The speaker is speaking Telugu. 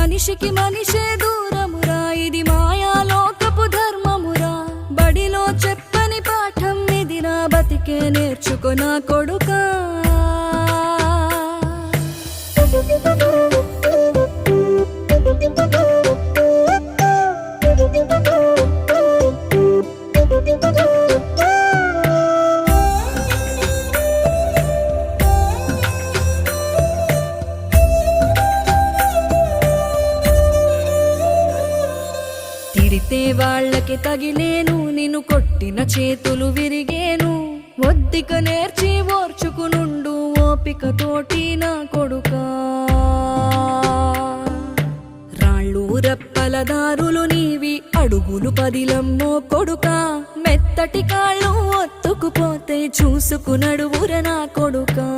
మనిషికి మనిషే దూరమురా, ఇది మాయాలోకపు ధర్మమురా. బడిలో చెప్పని పాఠం ఇది, నా బతికే నేర్చుకో నా కొడుకా. తిడితే వాళ్ళకి తగిలేను, నిన్ను కొట్టిన చేతులు విరిగేను. ఒద్దిక నేర్చి ఓర్చుకునుండు ఓపికతోటి నా కొడుకా. రాళ్ళు రప్పల దారులు నీవి, అడుగులు పదిలమ్మో కొడుకా. మెత్తటి కాళ్ళు ఒత్తుకుపోతే చూసుకునడువుర నా కొడుకా.